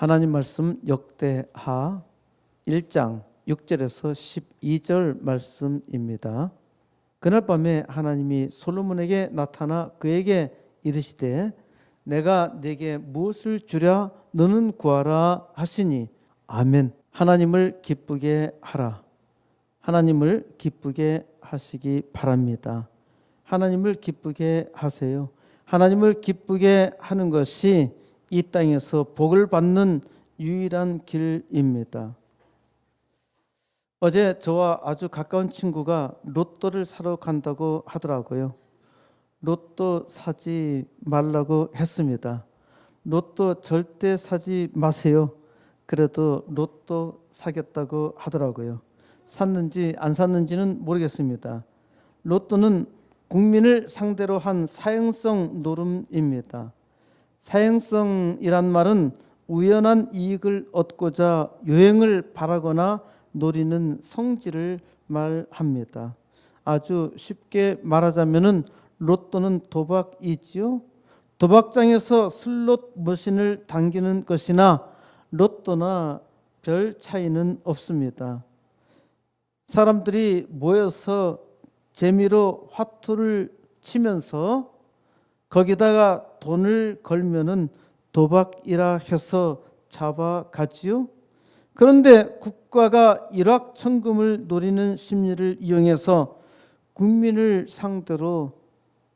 하나님 말씀 역대하 1장 6절에서 12절 말씀입니다. 그날 밤에 하나님이 솔로몬에게 나타나 그에게 이르시되 내가 네게 무엇을 주랴 너는 구하라 하시니 아멘. 하나님을 기쁘게 하라. 하나님을 기쁘게 하시기 바랍니다. 하나님을 기쁘게 하세요. 하나님을 기쁘게 하는 것이 이 땅에서 복을 받는 유일한 길입니다. 어제 저와 아주 가까운 친구가 로또를 사러 간다고 하더라고요. 로또 사지 말라고 했습니다. 로또 절대 사지 마세요. 그래도 로또 사겠다고 하더라고요. 샀는지 안 샀는지는 모르겠습니다. 로또는 국민을 상대로 한 사행성 노름입니다. 사행성이란 말은 우연한 이익을 얻고자 요행을 바라거나 노리는 성질을 말합니다. 아주 쉽게 말하자면은 로또는 도박이지요. 도박장에서 슬롯 머신을 당기는 것이나 로또나 별 차이는 없습니다. 사람들이 모여서 재미로 화투를 치면서 거기다가 돈을 걸면은 도박이라 해서 잡아가지요. 그런데 국가가 일확천금을 노리는 심리를 이용해서 국민을 상대로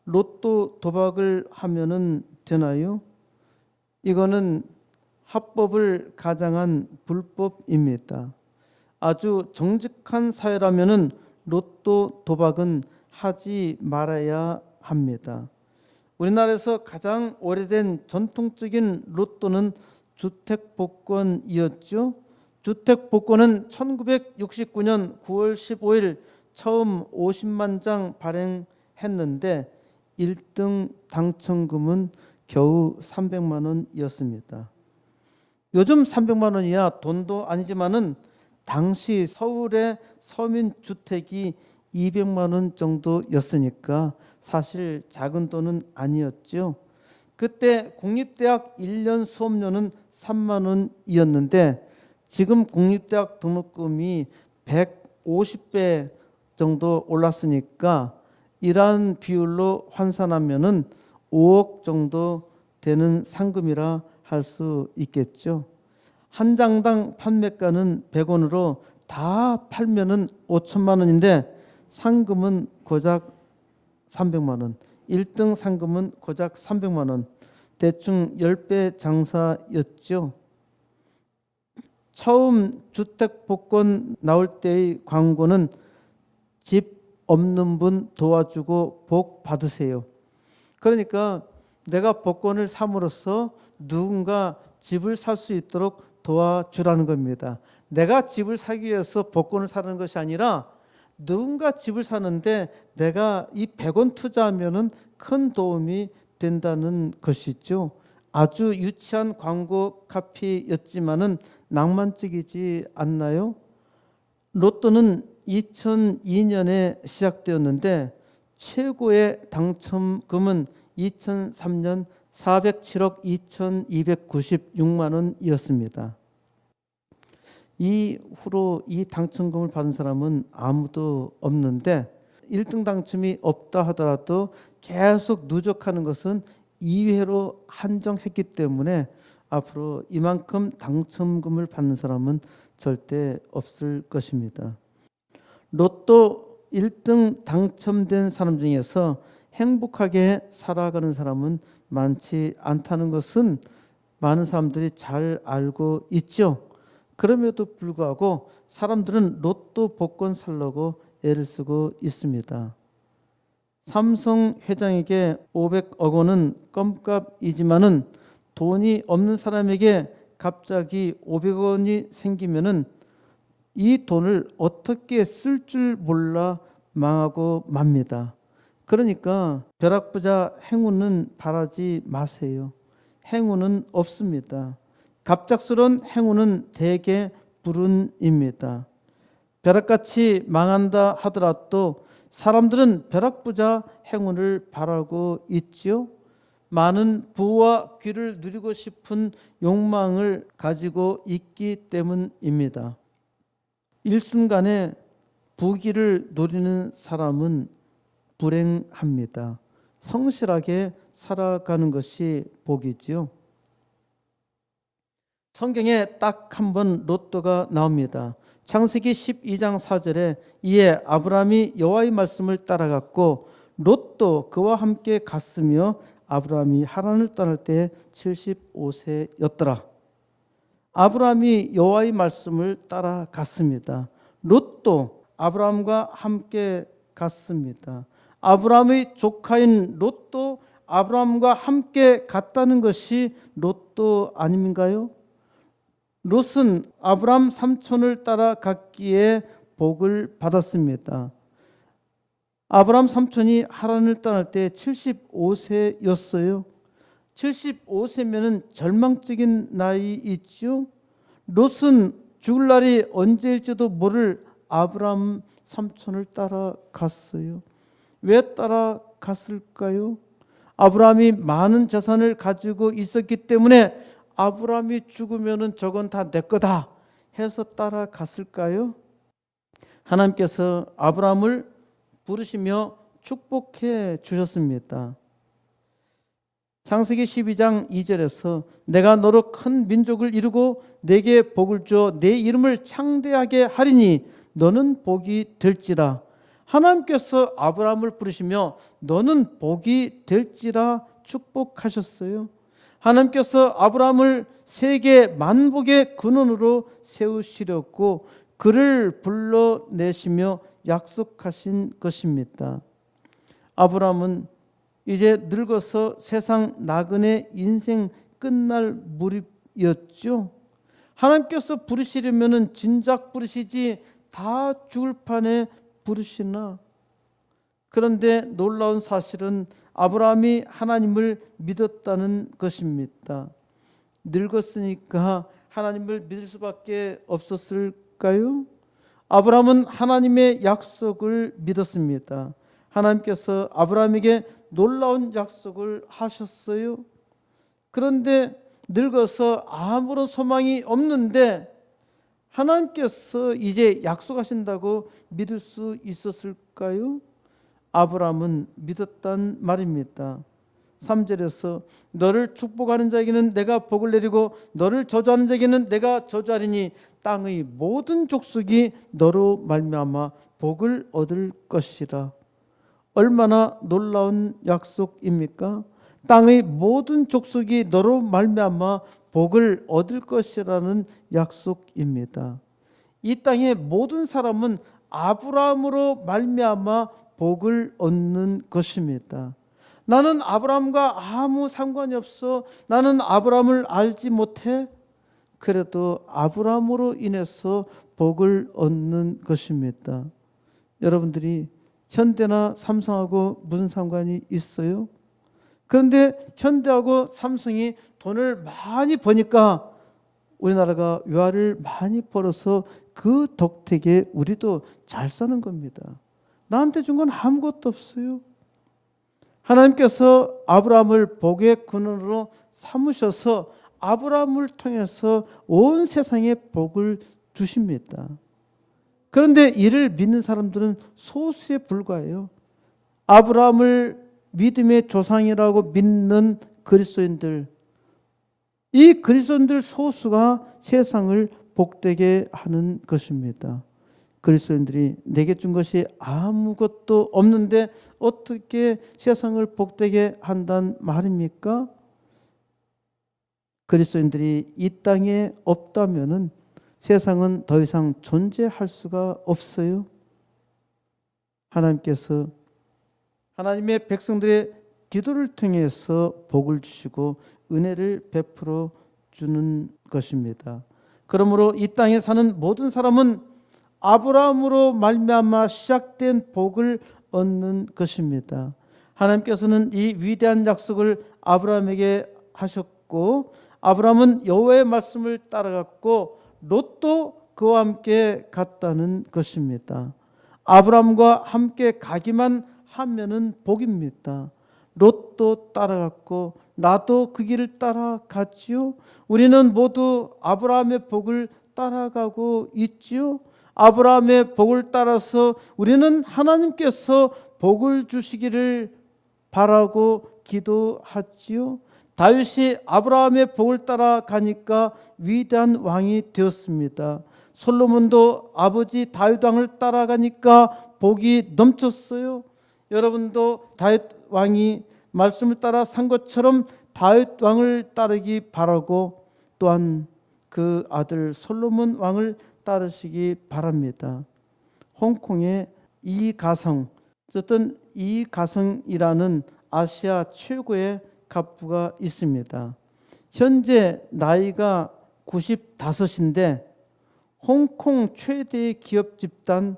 로또 도박을 하면은 되나요? 이거는 합법을 가장한 불법입니다. 아주 정직한 사회라면은 로또 도박은 하지 말아야 합니다. 우리나라에서 가장 오래된 전통적인 로또는 주택복권이었죠. 주택복권은 1969년 9월 15일 처음 50만 장 발행했는데 1등 당첨금은 겨우 300만 원이었습니다. 요즘 300만 원이야 돈도 아니지만은 당시 서울의 서민주택이 200만 원 정도였으니까 사실 작은 돈은 아니었죠. 그때 국립대학 1년 수업료는 3만 원이었는데 지금 국립대학 등록금이 150배 정도 올랐으니까 이러한 비율로 환산하면은 5억 정도 되는 상금이라 할 수 있겠죠. 한 장당 판매가는 100원으로 다 팔면은 5천만 원인데 상금은 고작 300만 원. 1등 상금은 고작 300만 원. 대충 10배 장사였죠. 처음 주택복권 나올 때의 광고는 집 없는 분 도와주고 복 받으세요. 그러니까 내가 복권을 삼으로써 누군가 집을 살 수 있도록 도와주라는 겁니다. 내가 집을 사기 위해서 복권을 사는 것이 아니라 누군가 집을 사는데 내가 이 100원 투자하면은 큰 도움이 된다는 것이죠. 아주 유치한 광고 카피였지만은 낭만적이지 않나요? 로또는 2002년에 시작되었는데 최고의 당첨금은 2003년 407억 2296만 원이었습니다. 이후로 이 당첨금을 받은 사람은 아무도 없는데 1등 당첨이 없다 하더라도 계속 누적하는 것은 2회로 한정했기 때문에 앞으로 이만큼 당첨금을 받는 사람은 절대 없을 것입니다. 로또 1등 당첨된 사람 중에서 행복하게 살아가는 사람은 많지 않다는 것은 많은 사람들이 잘 알고 있죠. 그럼에도 불구하고 사람들은 로또 복권 살려고 애를 쓰고 있습니다. 삼성 회장에게 500억 원은 껌값이지만은 돈이 없는 사람에게 갑자기 500억 원이 생기면은 이 돈을 어떻게 쓸 줄 몰라 망하고 맙니다. 그러니까 벼락부자 행운은 바라지 마세요. 행운은 없습니다. 갑작스러운 행운은 대개 불운입니다. 벼락같이 망한다 하더라도 사람들은 벼락부자 행운을 바라고 있지요. 많은 부와 귀를 누리고 싶은 욕망을 가지고 있기 때문입니다. 일순간에 부귀를 누리는 사람은 불행합니다. 성실하게 살아가는 것이 복이지요. 성경에 딱 한 번 로또가 나옵니다. 창세기 12장 4절에 이에 아브라함이 여호와의 말씀을 따라갔고 롯도 그와 함께 갔으며 아브라함이 하란을 떠날 때 75세였더라. 아브라함이 여호와의 말씀을 따라갔습니다. 롯도 아브라함과 함께 갔습니다. 아브라함의 조카인 롯도 아브라함과 함께 갔다는 것이 롯도 아닌가요? 롯은 아브라함 삼촌을 따라갔기에 복을 받았습니다. 아브라함 삼촌이 하란을 떠날 때 75세였어요. 75세면은 절망적인 나이있죠. 롯은 죽을 날이 언제일지도 모를 아브라함 삼촌을 따라갔어요. 왜 따라갔을까요? 아브라함이 많은 재산을 가지고 있었기 때문에 아브라함이 죽으면은 저건 다 내 거다 해서 따라갔을까요? 하나님께서 아브라함을 부르시며 축복해 주셨습니다. 창세기 12장 2절에서 내가 너로 큰 민족을 이루고 내게 복을 줘 내 이름을 창대하게 하리니 너는 복이 될지라. 하나님께서 아브라함을 부르시며 너는 복이 될지라 축복하셨어요. 하나님께서 아브라함을 세계 만복의 근원으로 세우시려고 그를 불러내시며 약속하신 것입니다. 아브라함은 이제 늙어서 세상 나그네 인생 끝날 무렵이었죠. 하나님께서 부르시려면 진작 부르시지 다 죽을 판에 부르시나. 그런데 놀라운 사실은 아브라함이 하나님을 믿었다는 것입니다. 늙었으니까 하나님을 믿을 수밖에 없었을까요? 아브라함은 하나님의 약속을 믿었습니다. 하나님께서 아브라함에게 놀라운 약속을 하셨어요. 그런데 늙어서 아무런 소망이 없는데 하나님께서 이제 약속하신다고 믿을 수 있었을까요? 아브라함은 믿었단 말입니다. 3절에서 너를 축복하는 자에게는 내가 복을 내리고 너를 저주하는 자에게는 내가 저주하리니 땅의 모든 족속이 너로 말미암아 복을 얻을 것이라. 얼마나 놀라운 약속입니까? 땅의 모든 족속이 너로 말미암아 복을 얻을 것이라는 약속입니다. 이 땅의 모든 사람은 아브라함으로 말미암아 복을 얻는 것입니다. 나는 아브라함과 아무 상관이 없어. 나는 아브라함을 알지 못해. 그래도 아브라함으로 인해서 복을 얻는 것입니다. 여러분들이 현대나 삼성하고 무슨 상관이 있어요? 그런데 현대하고 삼성이 돈을 많이 버니까 우리나라가 외화를 많이 벌어서 그 덕택에 우리도 잘 사는 겁니다. 나한테 준 건 아무것도 없어요. 하나님께서 아브라함을 복의 근원으로 삼으셔서 아브라함을 통해서 온 세상에 복을 주십니다. 그런데 이를 믿는 사람들은 소수에 불과해요. 아브라함을 믿음의 조상이라고 믿는 그리스도인들, 이 그리스도인들 소수가 세상을 복되게 하는 것입니다. 그리스도인들이 내게 준 것이 아무것도 없는데 어떻게 세상을 복되게 한단 말입니까? 그리스도인들이 이 땅에 없다면은 세상은 더 이상 존재할 수가 없어요. 하나님께서 하나님의 백성들의 기도를 통해서 복을 주시고 은혜를 베풀어 주는 것입니다. 그러므로 이 땅에 사는 모든 사람은 아브라함으로 말미암아 시작된 복을 얻는 것입니다. 하나님께서는 이 위대한 약속을 아브라함에게 하셨고 아브라함은 여호와의 말씀을 따라갔고 롯도 그와 함께 갔다는 것입니다. 아브라함과 함께 가기만 하면은 복입니다. 롯도 따라갔고 나도 그 길을 따라갔지요. 우리는 모두 아브라함의 복을 따라가고 있지요. 아브라함의 복을 따라서 우리는 하나님께서 복을 주시기를 바라고 기도하지요. 다윗이 아브라함의 복을 따라가니까 위대한 왕이 되었습니다. 솔로몬도 아버지 다윗 왕을 따라가니까 복이 넘쳤어요. 여러분도 다윗 왕이 말씀을 따라 산 것처럼 다윗 왕을 따르기 바라고 또한 그 아들 솔로몬 왕을 따르시기 바랍니다. 홍콩의 이가성, 어쨌든 이가성이라는 아시아 최고의 갑부가 있습니다. 현재 나이가 95인데 홍콩 최대의 기업 집단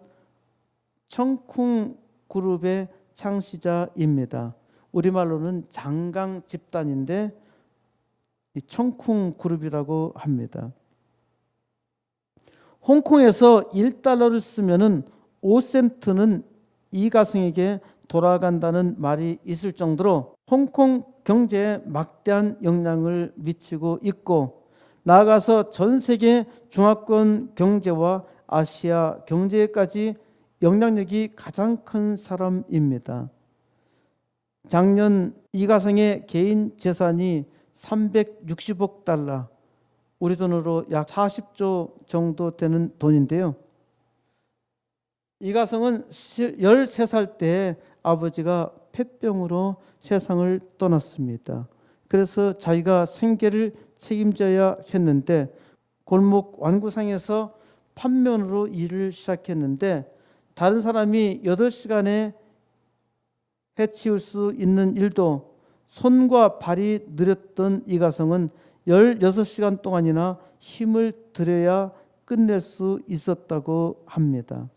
청쿵 그룹의 창시자입니다. 우리말로는 장강 집단인데 이 청쿵 그룹이라고 합니다. 홍콩에서 1달러를 쓰면은 5센트는 이가성에게 돌아간다는 말이 있을 정도로 홍콩 경제에 막대한 영향을 미치고 있고, 나아가서 전 세계 중화권 경제와 아시아 경제까지 영향력이 가장 큰 사람입니다. 작년 이가성의 개인 재산이 360억 달러, 우리 돈으로 약 40조 정도 되는 돈인데요. 이가성은 13살 때 아버지가 폐병으로 세상을 떠났습니다. 그래서 자기가 생계를 책임져야 했는데 골목 완구상에서 판면으로 일을 시작했는데 다른 사람이 8시간에 해치울 수 있는 일도 손과 발이 느렸던 이가성은 16시간 동안이나 힘을 들여야 끝낼 수 있었다고 합니다.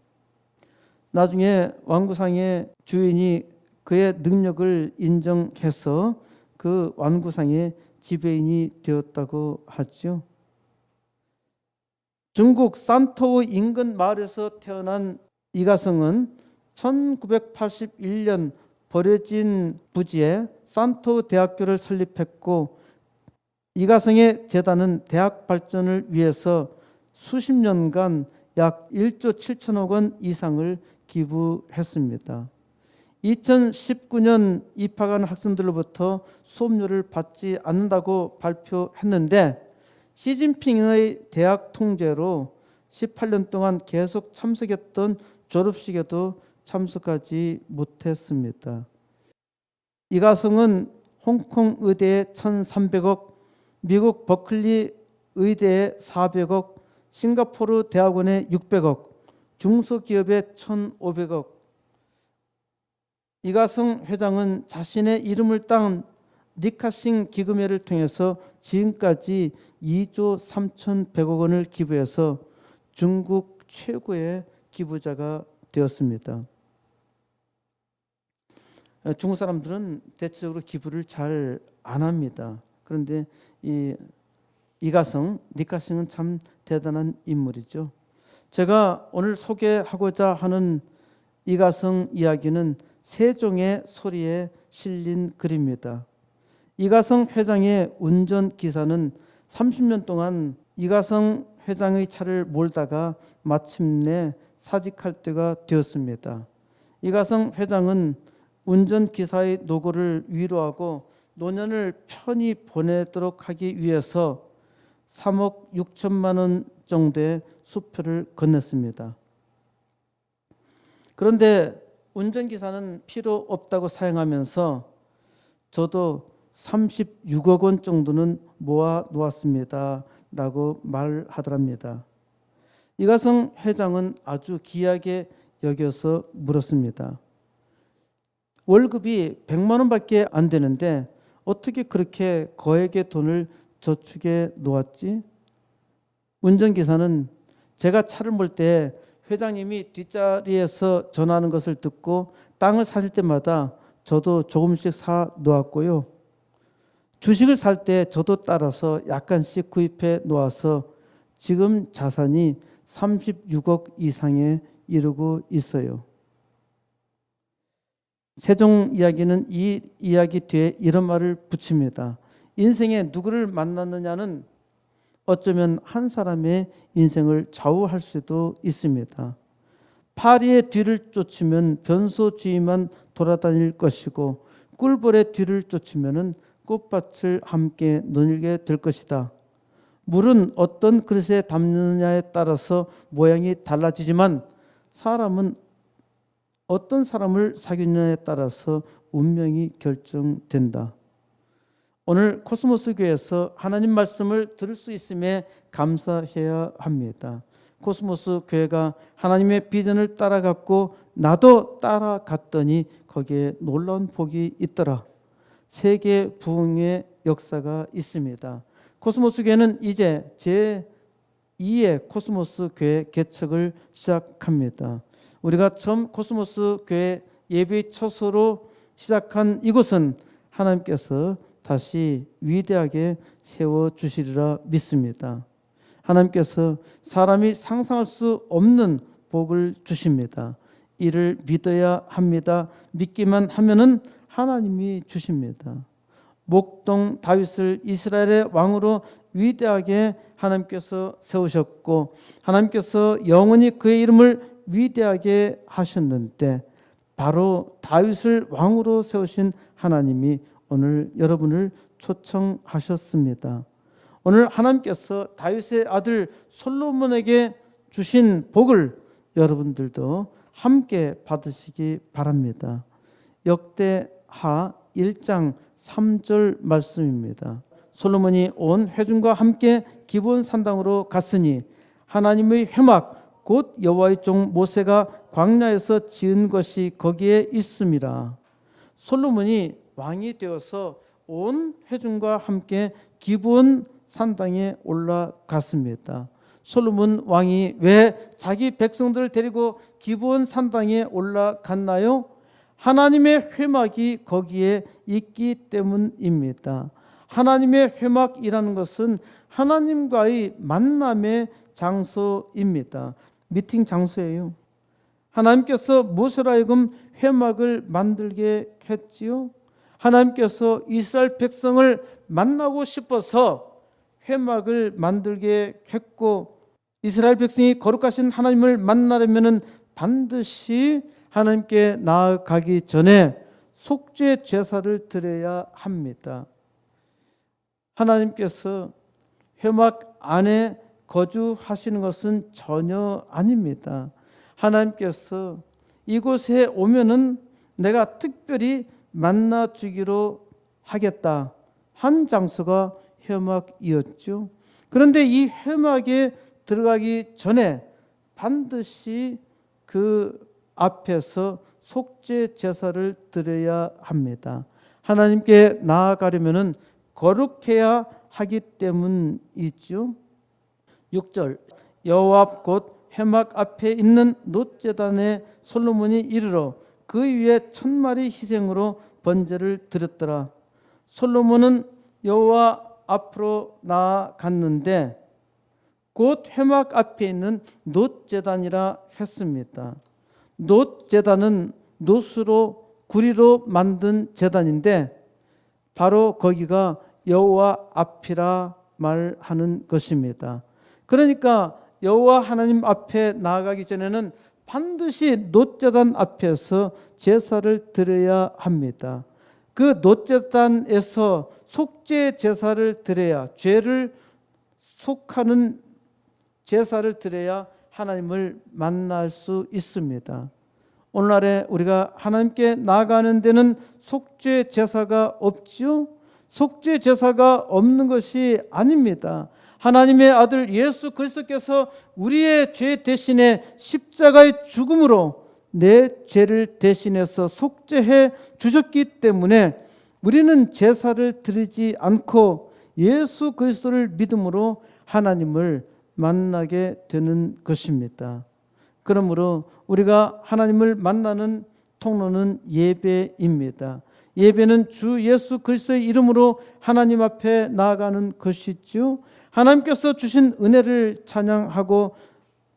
나중에 완구상의 주인이 그의 능력을 인정해서 그 완구상의 지배인이 되었다고 하죠. 중국 산토우 인근 마을에서 태어난 이가성은 1981년 버려진 부지에 산토우 대학교를 설립했고, 이가성의 재단은 대학 발전을 위해서 수십 년간 약 1조 7천억 원 이상을 기부했습니다. 2019년 입학한 학생들로부터 수업료를 받지 않는다고 발표했는데 시진핑의 대학 통제로 18년 동안 계속 참석했던 졸업식에도 참석하지 못했습니다. 이가성은 홍콩 의대에 1,300억, 미국 버클리 의대에 400억, 싱가포르 대학원에 600억, 중소기업에 1,500억. 이가성 회장은 자신의 이름을 딴 리카싱 기금회를 통해서 지금까지 2조 3,100억 원을 기부해서 중국 최고의 기부자가 되었습니다. 중국 사람들은 대체적으로 기부를 잘 안 합니다. 그런데 이가성, 리카싱은 참 대단한 인물이죠. 제가 오늘 소개하고자 하는 이가성 이야기는 세종의 소리에 실린 글입니다. 이가성 회장의 운전기사는 30년 동안 이가성 회장의 차를 몰다가 마침내 사직할 때가 되었습니다. 이가성 회장은 운전기사의 노고를 위로하고 노년을 편히 보내도록 하기 위해서 3억 6천만 원 정도의 수표를 건넸습니다. 그런데 운전기사는 필요 없다고 사용하면서 저도 36억 원 정도는 모아 놓았습니다 라고 말하더랍니다. 이가성 회장은 아주 귀하게 여겨서 물었습니다. 월급이 100만 원밖에 안 되는데 어떻게 그렇게 거액의 돈을 저축해 놓았지? 운전기사는 제가 차를 몰 때 회장님이 뒷자리에서 전화하는 것을 듣고 땅을 사실 때마다 저도 조금씩 사 놓았고요. 주식을 살 때 저도 따라서 약간씩 구입해 놓아서 지금 자산이 36억 이상에 이르고 있어요. 세종 이야기는 이 이야기 뒤에 이런 말을 붙입니다. 인생에 누구를 만났느냐는 어쩌면 한 사람의 인생을 좌우할 수도 있습니다. 파리의 뒤를 쫓으면 변소주의만 돌아다닐 것이고 꿀벌의 뒤를 쫓으면 꽃밭을 함께 거닐게 될 것이다. 물은 어떤 그릇에 담느냐에 따라서 모양이 달라지지만 사람은 어떤 사람을 사귀느냐에 따라서 운명이 결정된다. 오늘 코스모스 교회에서 하나님 말씀을 들을 수 있음에 감사해야 합니다. 코스모스 교회가 하나님의 비전을 따라갔고 나도 따라갔더니 거기에 놀라운 복이 있더라. 세계 부흥의 역사가 있습니다. 코스모스 교회는 이제 제2의 코스모스 교회 개척을 시작합니다. 우리가 처음 코스모스 교회 예배 처소로 시작한 이곳은 하나님께서 다시 위대하게 세워주시리라 믿습니다. 하나님께서 사람이 상상할 수 없는 복을 주십니다. 이를 믿어야 합니다. 믿기만 하면은 하나님이 주십니다. 목동 다윗을 이스라엘의 왕으로 위대하게 하나님께서 세우셨고 하나님께서 영원히 그의 이름을 위대하게 하셨는데 바로 다윗을 왕으로 세우신 하나님이 오늘 여러분을 초청하셨습니다. 오늘 하나님께서 다윗의 아들 솔로몬에게 주신 복을 여러분들도 함께 받으시기 바랍니다. 역대하 1장 3절 말씀입니다. 솔로몬이 온 회중과 함께 기브온 산당으로 갔으니 하나님의 회막 곧 여호와의 종 모세가 광야에서 지은 것이 거기에 있음이라. 솔로몬이 왕이 되어서 온 회중과 함께 기브온 산당에 올라갔습니다. 솔로몬 왕이 왜 자기 백성들을 데리고 기브온 산당에 올라갔나요? 하나님의 회막이 거기에 있기 때문입니다. 하나님의 회막이라는 것은 하나님과의 만남의 장소입니다. 미팅 장소예요. 하나님께서 모세로 하여금 회막을 만들게 했지요. 하나님께서 이스라엘 백성을 만나고 싶어서 회막을 만들게 했고 이스라엘 백성이 거룩하신 하나님을 만나려면 반드시 하나님께 나아가기 전에 속죄 제사를 드려야 합니다. 하나님께서 회막 안에 거주하시는 것은 전혀 아닙니다. 하나님께서 이곳에 오면은 내가 특별히 만나주기로 하겠다 한 장소가 회막이었죠. 그런데 이 회막에 들어가기 전에 반드시 그 앞에서 속죄 제사를 드려야 합니다. 하나님께 나아가려면은 거룩해야 하기 때문이죠. 6절 여호와 앞 곧 회막 앞에 있는 놋제단에 솔로몬이 이르러 그 위에 1000마리 희생으로 번제를 드렸더라. 솔로몬은 여호와 앞으로 나아갔는데 곧 회막 앞에 있는 놋제단이라 했습니다. 놋제단은 놋으로 구리로 만든 제단인데 바로 거기가 여호와 앞이라 말하는 것입니다. 그러니까 여호와 하나님 앞에 나아가기 전에는 반드시 놋제단 앞에서 제사를 드려야 합니다. 그 놋제단에서 속죄 제사를 드려야 죄를 속하는 제사를 드려야 하나님을 만날 수 있습니다. 오늘날에 우리가 하나님께 나아가는 데는 속죄 제사가 없지요. 속죄 제사가 없는 것이 아닙니다. 하나님의 아들 예수 그리스도께서 우리의 죄 대신에 십자가의 죽음으로 내 죄를 대신해서 속죄해 주셨기 때문에 우리는 제사를 드리지 않고 예수 그리스도를 믿음으로 하나님을 만나게 되는 것입니다. 그러므로 우리가 하나님을 만나는 통로는 예배입니다. 예배는 주 예수 그리스도의 이름으로 하나님 앞에 나아가는 것이죠. 하나님께서 주신 은혜를 찬양하고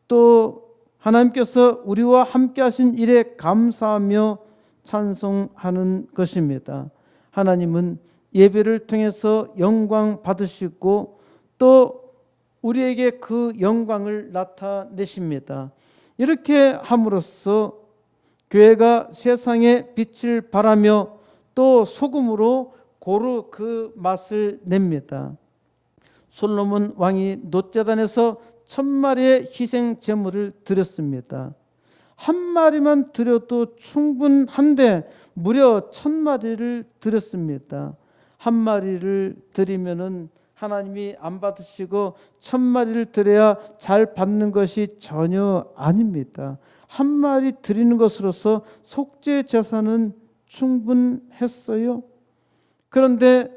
또 하나님께서 우리와 함께 하신 일에 감사하며 찬송하는 것입니다. 하나님은 예배를 통해서 영광 받으시고 또 우리에게 그 영광을 나타내십니다. 이렇게 함으로써 교회가 세상에 빛을 발하며 또 소금으로 고루 그 맛을 냅니다. 솔로몬 왕이 놋제단에서 1000마리의 희생 제물을 드렸습니다. 한 마리만 드려도 충분한데 무려 1000마리를 드렸습니다. 한 마리를 드리면은 하나님이 안 받으시고 1000마리를 드려야 잘 받는 것이 전혀 아닙니다. 한 마리 드리는 것으로서 속죄 제사는 충분했어요. 그런데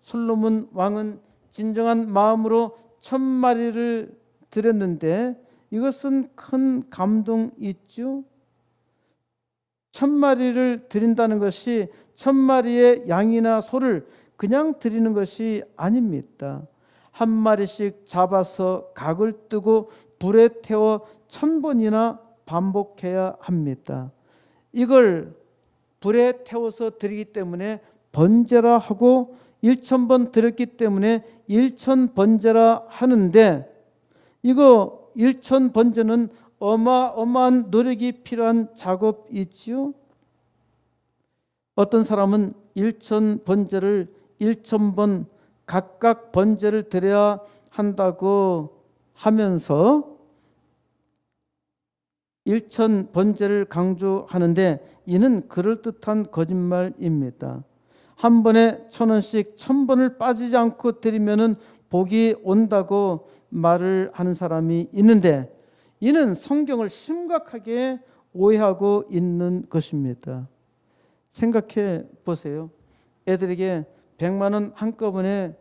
솔로몬 왕은 진정한 마음으로 1000마리를 드렸는데 이것은 큰 감동이 있죠. 1000마리를 드린다는 것이 1000마리의 양이나 소를 그냥 드리는 것이 아닙니다. 한 마리씩 잡아서 각을 뜨고 불에 태워 1000번이나 반복해야 합니다. 이걸 불에 태워서 드리기 때문에 번제라 하고 1000번 드렸기 때문에 1000번제라 하는데 이거 1000번제는 어마어마한 노력이 필요한 작업이지요. 어떤 사람은 1000번제를 1000번 각각 번제를 드려야 한다고 하면서 1000번제를 강조하는데 이는 그럴듯한 거짓말입니다. 한 번에 1000원씩 1000번을 빠지지 않고 드리면은 복이 온다고 말을 하는 사람이 있는데 이는 성경을 심각하게 오해하고 있는 것입니다. 생각해 보세요. 애들에게 100만 원 한꺼번에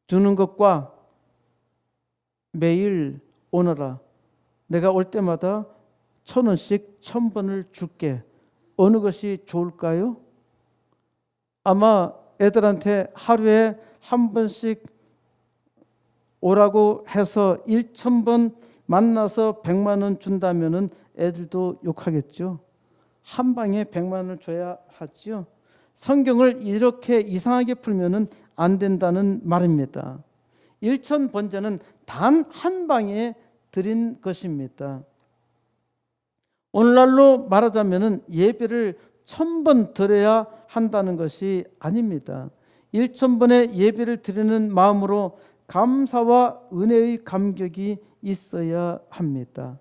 주는 것과 매일 오너라. 내가 올 때마다 1000원씩 1000번을 줄게. 어느 것이 좋을까요? 아마 애들한테 하루에 한 번씩 오라고 해서 1000번 만나서 100만 원 준다면은 애들도 욕하겠죠. 한 방에 100만 원을 줘야 하죠. 성경을 이렇게 이상하게 풀면은 안 된다는 말입니다. 1000번제는 단 한 방에 드린 것입니다. 오늘날로 말하자면은 예배를 1000번 드려야 한다는 것이 아닙니다. 1000번의 예배를 드리는 마음으로 감사와 은혜의 감격이 있어야 합니다.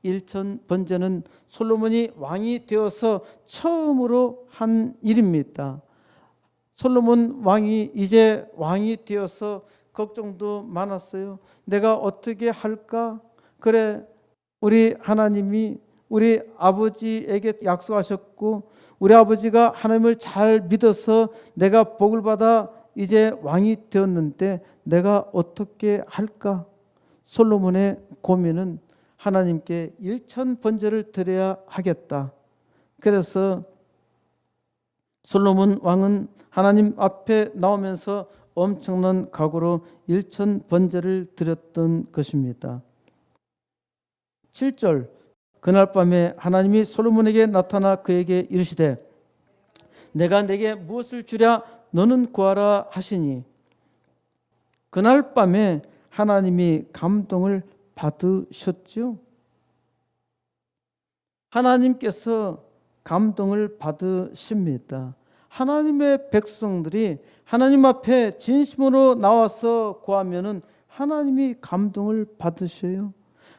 1000번제는 솔로몬이 왕이 되어서 처음으로 한 일입니다. 솔로몬 왕이 이제 왕이 되어서 걱정도 많았어요. 내가 어떻게 할까? 그래, 우리 하나님이 우리 아버지에게 약속하셨고 우리 아버지가 하나님을 잘 믿어서 내가 복을 받아 이제 왕이 되었는데 내가 어떻게 할까? 솔로몬의 고민은 하나님께 1000번제를 드려야 하겠다. 그래서 솔로몬 왕은 하나님 앞에 나오면서 엄청난 각오로 1000번제를 드렸던 것입니다. 7절 그날 밤에 하나님이 솔로몬에게 나타나 그에게 이르시되 내가 내게 무엇을 주랴 너는 구하라 하시니 그날 밤에 하나님이 감동을 받으셨죠. 하나님께서 감동을 받으십니다. 하나님의 백성들이 하나님 앞에 진심으로 나와서 구하면은 하나님이 감동을 받으셔요.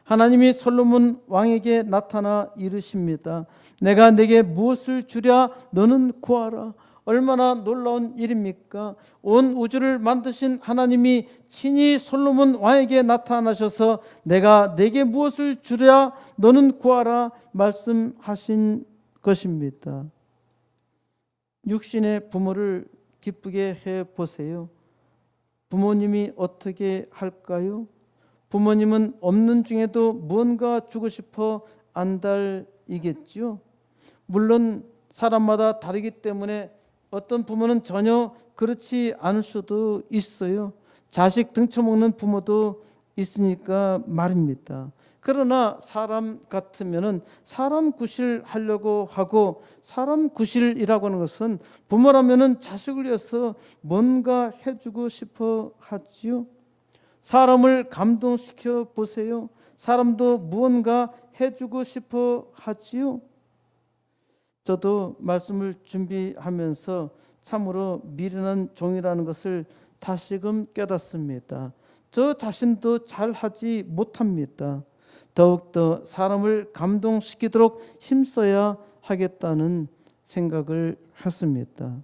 하나님이 솔로몬 왕에게 나타나 이르십니다. 내가 내게 무엇을 주랴 너는 구하라. 얼마나 놀라운 일입니까? 온 우주를 만드신 하나님이 친히 솔로몬 왕에게 나타나셔서 내가 내게 무엇을 주랴 너는 구하라 말씀하신 것입니다. 육신의 부모를 기쁘게 해 보세요. 부모님이 어떻게 할까요? 부모님은 없는 중에도 무언가 주고 싶어 안달이겠지요. 물론 사람마다 다르기 때문에 어떤 부모는 전혀 그렇지 않을 수도 있어요. 자식 등쳐먹는 부모도 있으니까 말입니다. 그러나 사람 같으면은 사람 구실하려고 하고, 사람 구실이라고 하는 것은 부모라면은 자식을 위해서 뭔가 해주고 싶어 하지요. 사람을 감동시켜 보세요. 사람도 무언가 해주고 싶어 하지요. 저도 말씀을 준비하면서 참으로 미련한 종이라는 것을 다시금 깨닫습니다. 저 자신도 잘하지 못합니다. 더욱더 사람을 감동시키도록 힘써야 하겠다는 생각을 했습니다.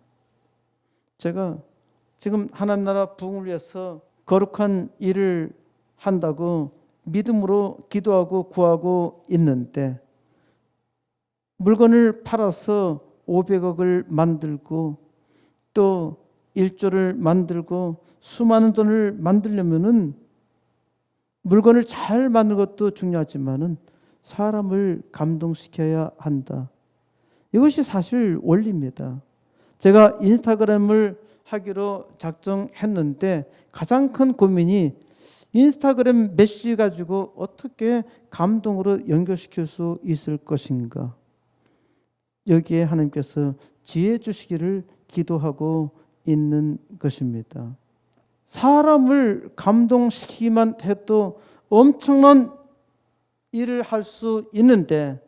제가 지금 하나님 나라 부흥을 위해서 거룩한 일을 한다고 믿음으로 기도하고 구하고 있는데, 물건을 팔아서 500억을 만들고 또 1조를 만들고 수많은 돈을 만들려면은 물건을 잘 만드는 것도 중요하지만은 사람을 감동시켜야 한다. 이것이 사실 원리입니다. 제가 인스타그램을 하기로 작정했는데 가장 큰 고민이 인스타그램 메시지 가지고 어떻게 감동으로 연결시킬 수 있을 것인가. 여기에 하나님께서 지혜 주시기를 기도하고 있는 것입니다. 사람을 감동시키기만 해도 엄청난 일을 할 수 있는데,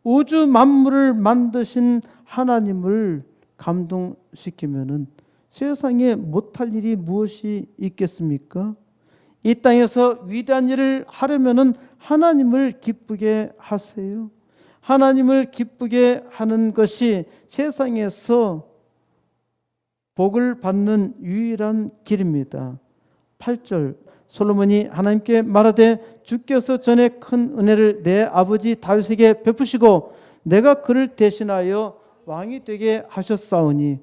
우주 만물을 만드신 하나님을 감동시키면은 세상에 못할 일이 무엇이 있겠습니까? 이 땅에서 위대한 일을 하려면은 하나님을 기쁘게 하세요. 하나님을 기쁘게 하는 것이 세상에서 복을 받는 유일한 길입니다. 8절 솔로몬이 하나님께 말하되 주께서 전에 큰 은혜를 내 아버지 다윗에게 베푸시고 내가 그를 대신하여 왕이 되게 하셨사오니,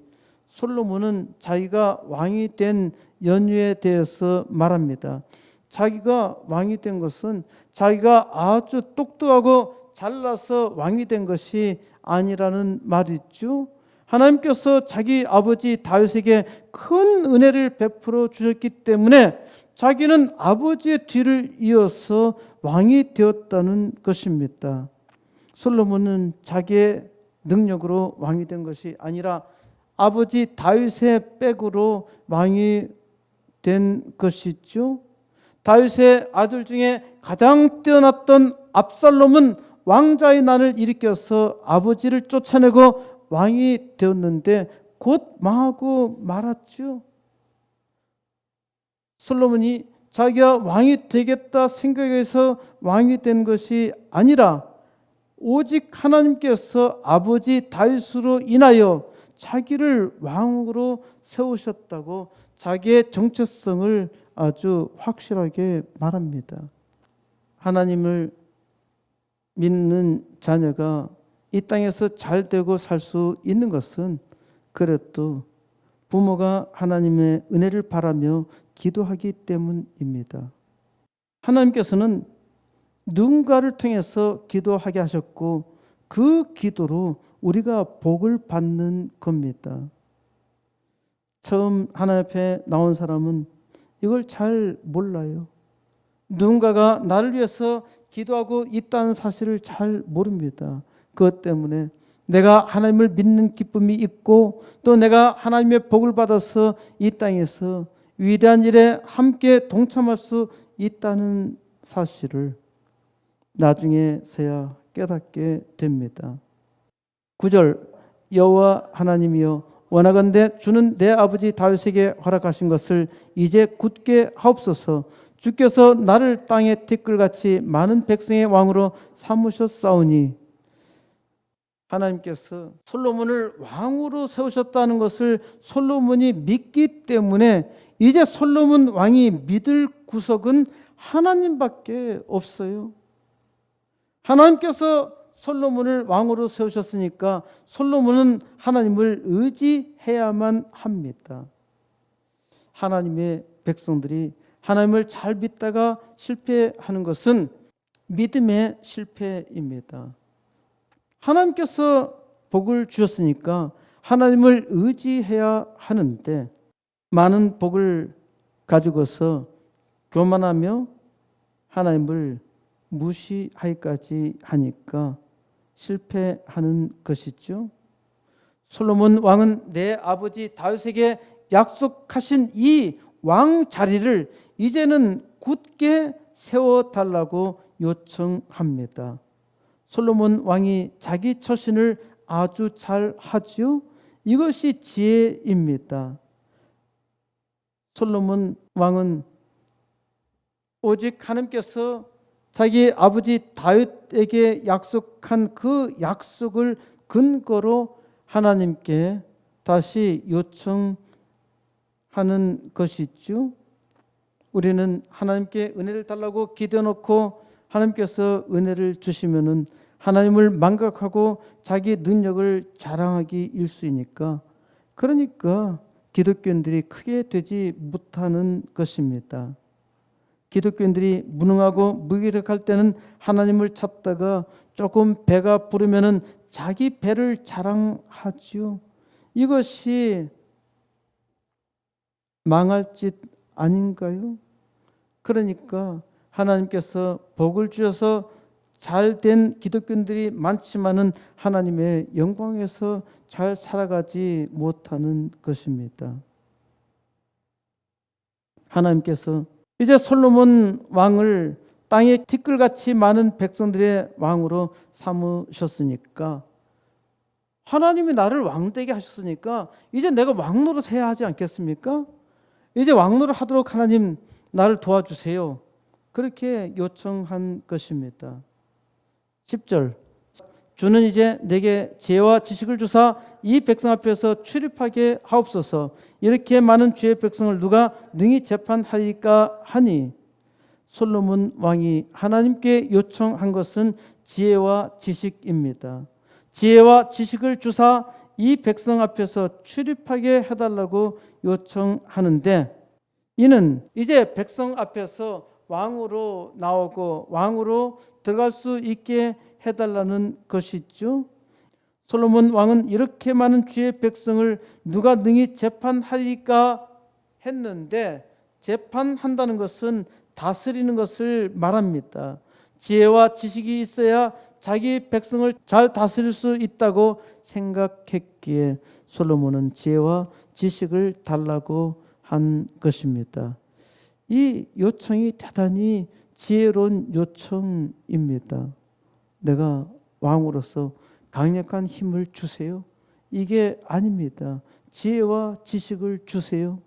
솔로몬은 자기가 왕이 된 연유에 대해서 말합니다. 자기가 왕이 된 것은 자기가 아주 똑똑하고 잘나서 왕이 된 것이 아니라는 말이죠. 하나님께서 자기 아버지 다윗에게 큰 은혜를 베풀어 주셨기 때문에 자기는 아버지의 뒤를 이어서 왕이 되었다는 것입니다. 솔로몬은 자기의 능력으로 왕이 된 것이 아니라 아버지 다윗의 백으로 왕이 된 것이죠. 다윗의 아들 중에 가장 뛰어났던 압살롬은 왕자의 난을 일으켜서 아버지를 쫓아내고 왕이 되었는데 곧 망하고 말았죠. 솔로몬이 자기가 왕이 되겠다 생각해서 왕이 된 것이 아니라 오직 하나님께서 아버지 다윗으로 인하여 자기를 왕으로 세우셨다고 자기의 정체성을 아주 확실하게 말합니다. 하나님을 믿는 자녀가 이 땅에서 잘 되고 살 수 있는 것은 그래도 부모가 하나님의 은혜를 바라며 기도하기 때문입니다. 하나님께서는 누군가를 통해서 기도하게 하셨고 그 기도로 우리가 복을 받는 겁니다. 처음 하나님 앞에 나온 사람은 이걸 잘 몰라요. 누군가가 나를 위해서 기도하고 있다는 사실을 잘 모릅니다. 그것 때문에 내가 하나님을 믿는 기쁨이 있고 또 내가 하나님의 복을 받아서 이 땅에서 위대한 일에 함께 동참할 수 있다는 사실을 나중에서야 깨닫게 됩니다. 9절 여호와 하나님이여 원하건대 주는 내 아버지 다윗에게 허락하신 것을 이제 굳게 하옵소서. 주께서 나를 땅의 티끌같이 많은 백성의 왕으로 삼으셨사오니, 하나님께서 솔로몬을 왕으로 세우셨다는 것을 솔로몬이 믿기 때문에 이제 솔로몬 왕이 믿을 구석은 하나님밖에 없어요. 하나님께서 솔로몬을 왕으로 세우셨으니까 솔로몬은 하나님을 의지해야만 합니다. 하나님의 백성들이 하나님을 잘 믿다가 실패하는 것은 믿음의 실패입니다. 하나님께서 복을 주셨으니까 하나님을 의지해야 하는데 많은 복을 가지고서 교만하며 하나님을 무시하기까지 하니까 실패하는 것이죠. 솔로몬 왕은 내 아버지 다윗에게 약속하신 이 왕 자리를 이제는 굳게 세워달라고 요청합니다. 솔로몬 왕이 자기 처신을 아주 잘 하지요. 이것이 지혜입니다. 솔로몬 왕은 오직 하나님께서 자기 아버지 다윗에게 약속한 그 약속을 근거로 하나님께 다시 요청하는 것이죠. 우리는 하나님께 은혜를 달라고 기도해놓고 하나님께서 은혜를 주시면은 하나님을 망각하고 자기 능력을 자랑하기 일쑤이니까, 그러니까 기독교인들이 크게 되지 못하는 것입니다. 기독교인들이 무능하고 무기력할 때는 하나님을 찾다가 조금 배가 부르면은 자기 배를 자랑하지요. 이것이 망할 짓 아닌가요? 그러니까 하나님께서 복을 주셔서 잘된 기독교인들이 많지만은 하나님의 영광에서 잘 살아가지 못하는 것입니다. 하나님께서 이제 솔로몬 왕을 땅에 티끌같이 많은 백성들의 왕으로 삼으셨으니까, 하나님이 나를 왕되게 하셨으니까 이제 내가 왕노릇 해야 하지 않겠습니까? 이제 왕노릇 하도록 하나님 나를 도와주세요. 그렇게 요청한 것입니다. 10절, 주는 이제 내게 지혜와 지식을 주사 이 백성 앞에서 출입하게 하옵소서. 이렇게 많은 주의 백성을 누가 능히 재판하리까 하니, 솔로몬 왕이 하나님께 요청한 것은 지혜와 지식입니다. 지혜와 지식을 주사 이 백성 앞에서 출입하게 해달라고 요청하는데, 이는 이제 백성 앞에서 왕으로 나오고 왕으로 들어갈 수 있게 해달라는 것이죠. 솔로몬 왕은 이렇게 많은 주의 백성을 누가 능히 재판하리까 했는데, 재판한다는 것은 다스리는 것을 말합니다. 지혜와 지식이 있어야 자기 백성을 잘 다스릴 수 있다고 생각했기에 솔로몬은 지혜와 지식을 달라고 한 것입니다. 이 요청이 대단히 지혜로운 요청입니다. 내가 왕으로서 강력한 힘을 주세요. 이게 아닙니다. 지혜와 지식을 주세요.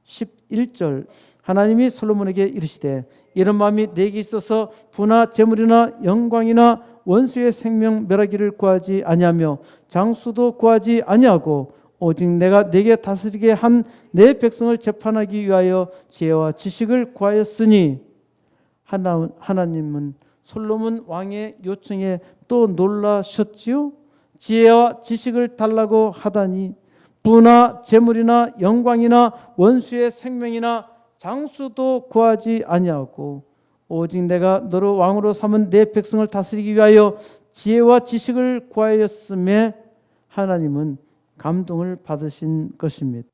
11절, 하나님이 솔로몬에게 이르시되 이런 마음이 내게 있어서 부나 재물이나 영광이나 원수의 생명 멸하기를 구하지 아니하며 장수도 구하지 아니하고 오직 내가 내게 다스리게 한 내 백성을 재판하기 위하여 지혜와 지식을 구하였으니, 하나님은 솔로몬 왕의 요청에 또 놀라셨지요. 지혜와 지식을 달라고 하다니 부나 재물이나 영광이나 원수의 생명이나 장수도 구하지 아니하고 오직 내가 너를 왕으로 삼은 내 백성을 다스리기 위하여 지혜와 지식을 구하였음에 하나님은 감동을 받으신 것입니다.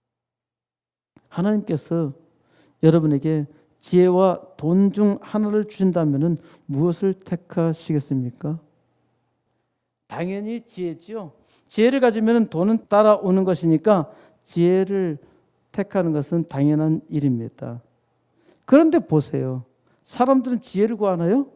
하나님께서 여러분에게 지혜와 돈 중 하나를 주신다면 무엇을 택하시겠습니까? 당연히 지혜지요. 지혜를 가지면 돈은 따라오는 것이니까 지혜를 택하는 것은 당연한 일입니다. 그런데 보세요. 사람들은 지혜를 구하나요?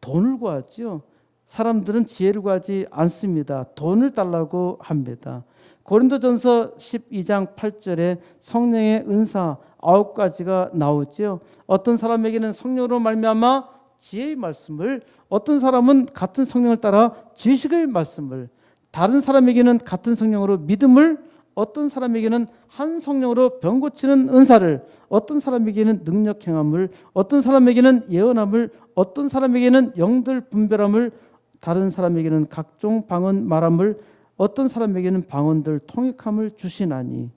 돈을 구하죠. 사람들은 지혜를 구하지 않습니다. 돈을 달라고 합니다. 고린도전서 12장 8절에 성령의 은사 9가지가 나오죠. 어떤 사람에게는 성령으로 말미암아 지혜의 말씀을, 어떤 사람은 같은 성령을 따라 지식의 말씀을, 다른 사람에게는 같은 성령으로 믿음을, 어떤 사람에게는 한 성령으로 병 고치는 은사를, 어떤 사람에게는 능력 행함을, 어떤 사람에게는 예언함을, 어떤 사람에게는 영들 분별함을, 다른 사람에게는 각종 방언 말함을, 어떤 사람에게는 방언들 통역함을 주시나니.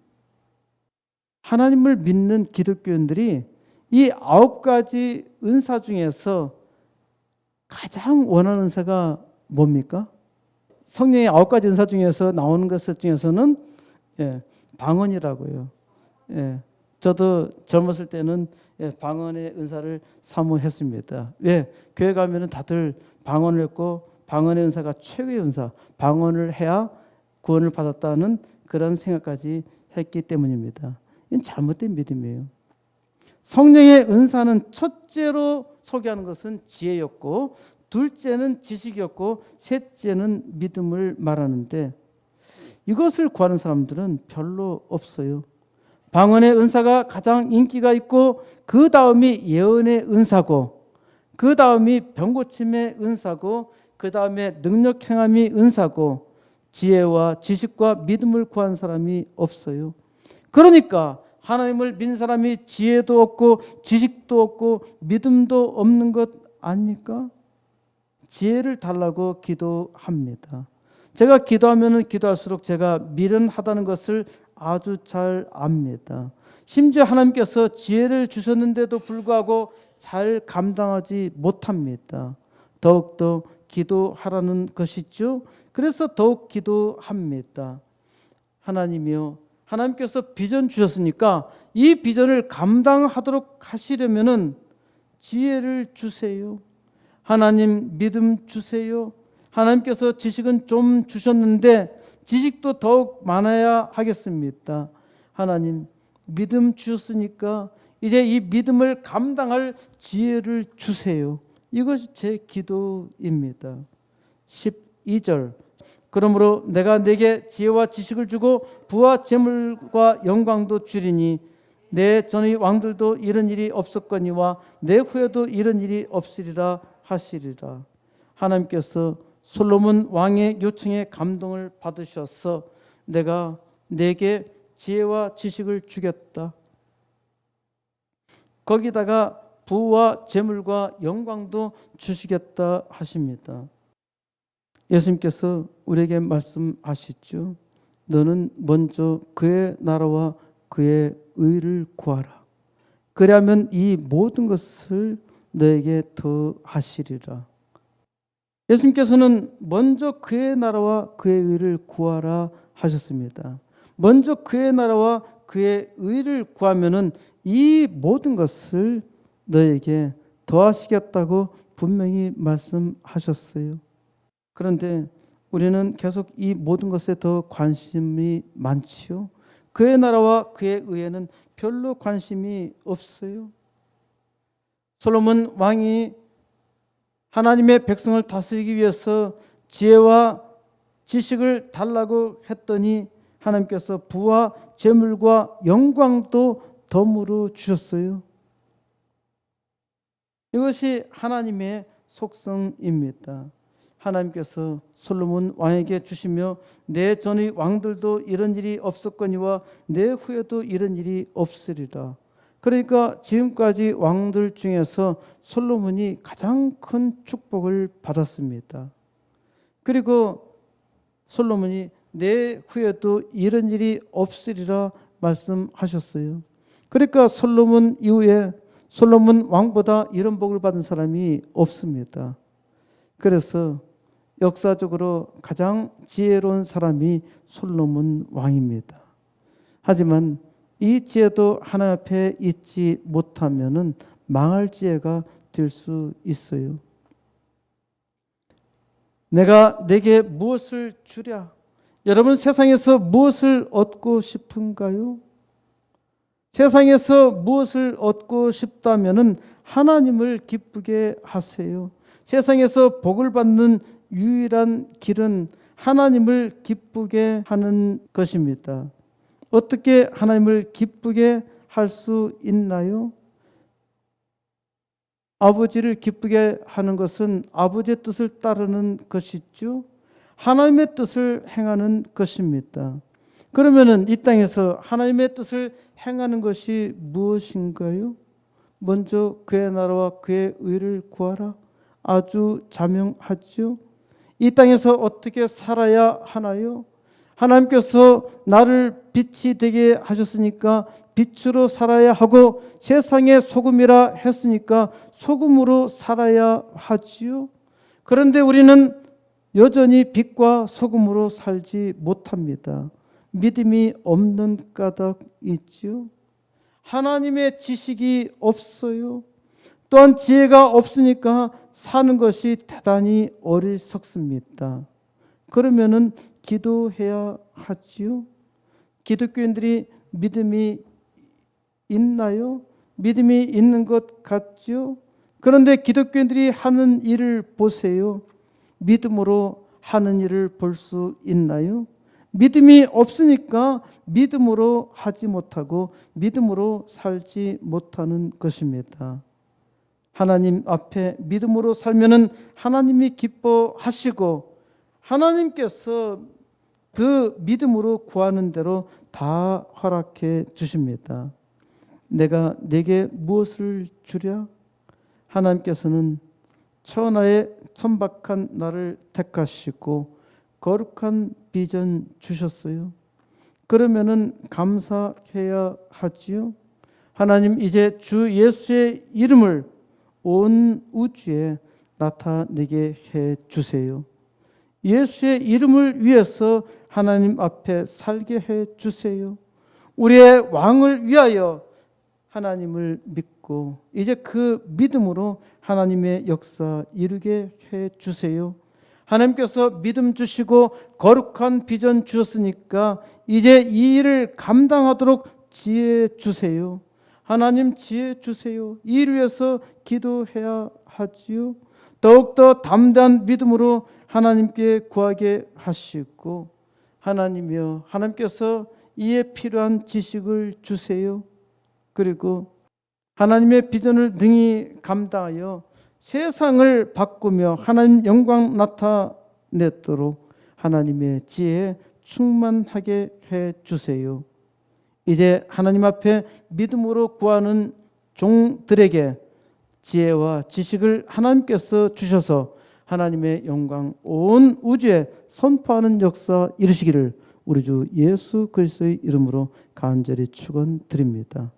하나님을 믿는 기독교인들이 이 9가지 은사 중에서 가장 원하는 은사가 뭡니까? 성령의 9가지 은사 중에서 나오는 것 중에서는 방언이라고요. 저도 젊었을 때는 방언의 은사를 사모했습니다. 왜? 교회 가면은 다들 방언을 했고 방언의 은사가 최고의 은사, 방언을 해야 구원을 받았다는 그런 생각까지 했기 때문입니다. 이건 잘못된 믿음이에요. 성령의 은사는 첫째로 소개하는 것은 지혜였고, 둘째는 지식이었고, 셋째는 믿음을 말하는데 이것을 구하는 사람들은 별로 없어요. 방언의 은사가 가장 인기가 있고, 그 다음이 예언의 은사고, 그 다음이 병고침의 은사고, 그 다음에 능력 행함이 은사고, 지혜와 지식과 믿음을 구한 사람이 없어요. 그러니까 하나님을 믿는 사람이 지혜도 없고 지식도 없고 믿음도 없는 것 아닙니까? 지혜를 달라고 기도합니다. 제가 기도하면 기도할수록 제가 미련하다는 것을 아주 잘 압니다. 심지어 하나님께서 지혜를 주셨는데도 불구하고 잘 감당하지 못합니다. 더욱더 기도하라는 것이죠. 그래서 더욱 기도합니다. 하나님이요, 하나님께서 비전 주셨으니까 이 비전을 감당하도록 하시려면은 지혜를 주세요. 하나님 믿음 주세요. 하나님께서 지식은 좀 주셨는데 지식도 더욱 많아야 하겠습니다. 하나님 믿음 주셨으니까 이제 이 믿음을 감당할 지혜를 주세요. 이것이 제 기도입니다. 12절, 그러므로 내가 네게 지혜와 지식을 주고 부와 재물과 영광도 주리니 내 전의 왕들도 이런 일이 없었거니와 내 후에도 이런 일이 없으리라 하시리라. 하나님께서 솔로몬 왕의 요청에 감동을 받으셔서 내가 네게 지혜와 지식을 주겠다. 거기다가 부와 재물과 영광도 주시겠다 하십니다. 예수님께서 우리에게 말씀하시죠. 너는 먼저 그의 나라와 그의 의를 구하라. 그리하면 이 모든 것을 너에게 더하시리라. 예수님께서는 먼저 그의 나라와 그의 의를 구하라 하셨습니다. 먼저 그의 나라와 그의 의를 구하면은 이 모든 것을 너에게 더하시겠다고 분명히 말씀하셨어요. 그런데 우리는 계속 이 모든 것에 더 관심이 많지요. 그의 나라와 그의 의에는 별로 관심이 없어요. 솔로몬 왕이 하나님의 백성을 다스리기 위해서 지혜와 지식을 달라고 했더니 하나님께서 부와 재물과 영광도 덤으로 주셨어요. 이것이 하나님의 속성입니다. 하나님께서 솔로몬 왕에게 주시며 내 전의 왕들도 이런 일이 없었거니와 내 후에도 이런 일이 없으리라. 그러니까 지금까지 왕들 중에서 솔로몬이 가장 큰 축복을 받았습니다. 그리고 솔로몬이 내 후에도 이런 일이 없으리라 말씀하셨어요. 그러니까 솔로몬 이후에 솔로몬 왕보다 이런 복을 받은 사람이 없습니다. 그래서 역사적으로 가장 지혜로운 사람이 솔로몬 왕입니다. 하지만 이 지혜도 하나님 앞에 있지 못하면은 망할 지혜가 될 수 있어요. 내가 내게 무엇을 주랴? 여러분 세상에서 무엇을 얻고 싶은가요? 세상에서 무엇을 얻고 싶다면은 하나님을 기쁘게 하세요. 세상에서 복을 받는 유일한 길은 하나님을 기쁘게 하는 것입니다. 어떻게 하나님을 기쁘게 할 수 있나요? 아버지를 기쁘게 하는 것은 아버지의 뜻을 따르는 것이죠. 하나님의 뜻을 행하는 것입니다. 그러면은 이 땅에서 하나님의 뜻을 행하는 것이 무엇인가요? 먼저 그의 나라와 그의 의를 구하라. 아주 자명하죠. 이 땅에서 어떻게 살아야 하나요? 하나님께서 나를 빛이 되게 하셨으니까 빛으로 살아야 하고 세상의 소금이라 했으니까 소금으로 살아야 하지요. 그런데 우리는 여전히 빛과 소금으로 살지 못합니다. 믿음이 없는 까닭 있지요. 하나님의 지식이 없어요. 또한 지혜가 없으니까 사는 것이 대단히 어리석습니다. 그러면은 기도해야 하지요. 기독교인들이 믿음이 있나요? 믿음이 있는 것 같지요? 그런데 기독교인들이 하는 일을 보세요. 믿음으로 하는 일을 볼 수 있나요? 믿음이 없으니까 믿음으로 하지 못하고 믿음으로 살지 못하는 것입니다. 하나님 앞에 믿음으로 살면은 하나님이 기뻐하시고 하나님께서 그 믿음으로 구하는 대로 다 허락해 주십니다. 내가 네게 무엇을 주랴? 하나님께서는 천하의 천박한 나를 택하시고 거룩한 비전 주셨어요. 그러면은 감사해야 하지요. 하나님, 이제 주 예수의 이름을 온 우주에 나타내게 해 주세요. 예수의 이름을 위해서 하나님 앞에 살게 해 주세요. 우리의 왕을 위하여 하나님을 믿고 이제 그 믿음으로 하나님의 역사 이루게 해 주세요. 하나님께서 믿음 주시고 거룩한 비전 주셨으니까 이제 이 일을 감당하도록 지혜 주세요. 하나님 지혜 주세요. 이 일을 위해서 기도해야 하지요. 더욱더 담대한 믿음으로 하나님께 구하게 하시고 하나님이여, 하나님께서 이에 필요한 지식을 주세요. 그리고 하나님의 비전을 능히 감당하여 세상을 바꾸며 하나님 영광 나타내도록 하나님의 지혜에 충만하게 해 주세요. 이제 하나님 앞에 믿음으로 구하는 종들에게 지혜와 지식을 하나님께서 주셔서 하나님의 영광 온 우주에 선포하는 역사 이루시기를 우리 주 예수 그리스도의 이름으로 간절히 축원드립니다.